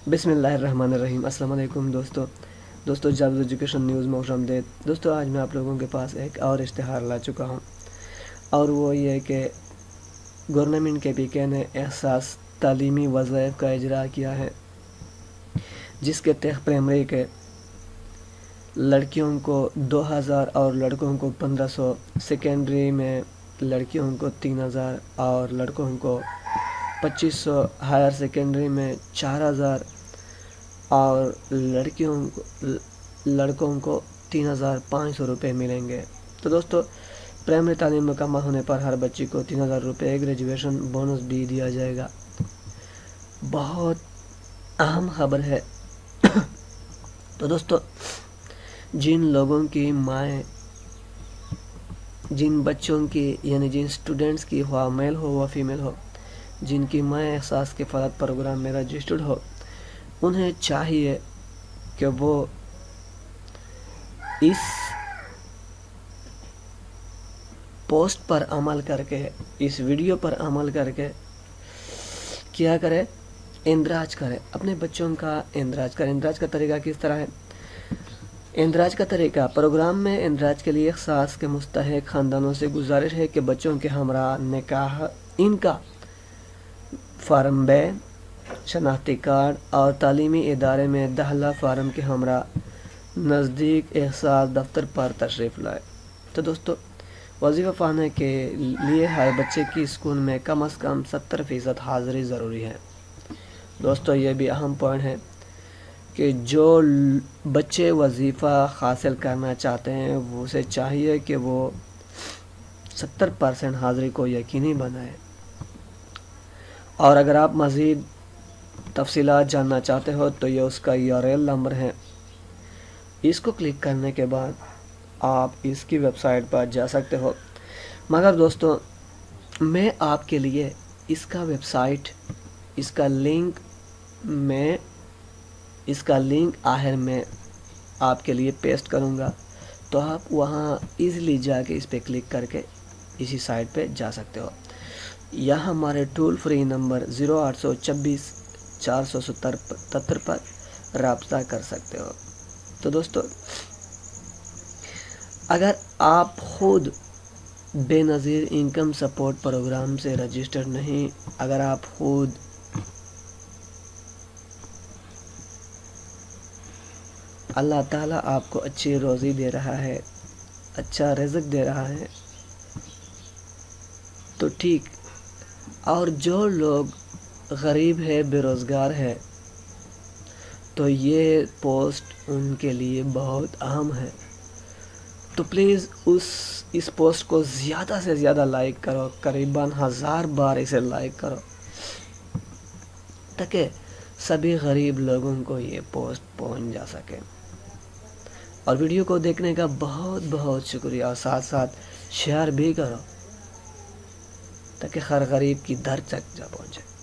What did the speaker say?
बिस्मिल्लाहिर्रहमानिर्रहीम। अस्सलाम वालेकुम दोस्तों जावेद एजुकेशन न्यूज़ में खुशामदीद। दोस्तों आज मैं आप लोगों के पास एक और इश्तिहार ला चुका हूँ और वो ये कि गवर्नमेंट के पीके ने एहसास तालीमी वज़ाइफ का इजरा किया है, जिसके तहत प्राइमरी के लड़कियों को 2000 और लड़कों को 1500, सेकेंडरी में लड़कियों को 3000 और लड़कों को 2500, हायर सेकेंडरी में 4000 और लड़कों को 3500 रुपये मिलेंगे। तो दोस्तों प्राइमरी तालीम मुकम्मल होने पर हर बच्ची को 3000 रुपये ग्रेजुएशन बोनस भी दिया जाएगा। बहुत अहम खबर है। तो दोस्तों जिन लोगों की माएँ, जिन बच्चों की यानी जिन स्टूडेंट्स की हुआ मेल हो व फीमेल हो, जिनकी माएँ एहसास के फ़लात प्रोग्राम में रजिस्टर्ड हो, उन्हें चाहिए कि वो इस पोस्ट पर अमल करके, इस वीडियो पर अमल करके क्या करे, इंदराज करे, अपने बच्चों का इंदराज करे। इंदराज का तरीका किस तरह है? इंदराज का तरीका, प्रोग्राम में इंदराज के लिए एहसास के मुस्तहिक ख़ानदानों से गुजारिश है कि बच्चों के हमरा निकाह इनका फार्म बे, शनाख्ती कार्ड और तालीमी इदारे में दाखिला फार्म के हमरा नज़दीक एहसास दफ्तर पर तशरीफ़ लाए। तो दोस्तों वजीफ़ा पाने के लिए हर बच्चे की स्कूल में कम से कम 70% हाज़िरी ज़रूरी है। दोस्तों ये भी अहम पॉइंट है कि जो बच्चे वजीफ़ा हासिल करना चाहते हैं उसे चाहिए कि वो 70% हाज़िरी को यकीनी बनाए। और अगर आप मज़ीद तफसीलात जानना चाहते हो तो ये उसका URL नंबर है। इसको क्लिक करने के बाद आप इसकी वेबसाइट पर जा सकते हो। मगर दोस्तों मैं आपके लिए इसका वेबसाइट, इसका लिंक आखिर में आपके लिए पेस्ट करूँगा, तो आप वहाँ इजीली जाके इस पर क्लिक करके इसी साइट पे जा सकते हो। या हमारे टोल फ्री नंबर 0826 470 77 पर राब्ता कर सकते हो। तो दोस्तों अगर आप खुद बेनज़ीर इनकम सपोर्ट प्रोग्राम से रजिस्टर्ड नहीं, अगर आप खुद अल्लाह ताला आपको अच्छी रोज़ी दे रहा है, अच्छा रिज़्क़ दे रहा है तो ठीक, और जो लोग गरीब है, बेरोज़गार है, तो ये पोस्ट उनके लिए बहुत अहम है। तो प्लीज़ इस पोस्ट को ज़्यादा से ज़्यादा लाइक करो, करीबन 1000 बार इसे लाइक करो, ताकि सभी गरीब लोगों को ये पोस्ट पहुंच जा सके। और वीडियो को देखने का बहुत बहुत शुक्रिया, और साथ साथ शेयर भी करो ताकि हर गरीब की दर तक जा पहुंचे।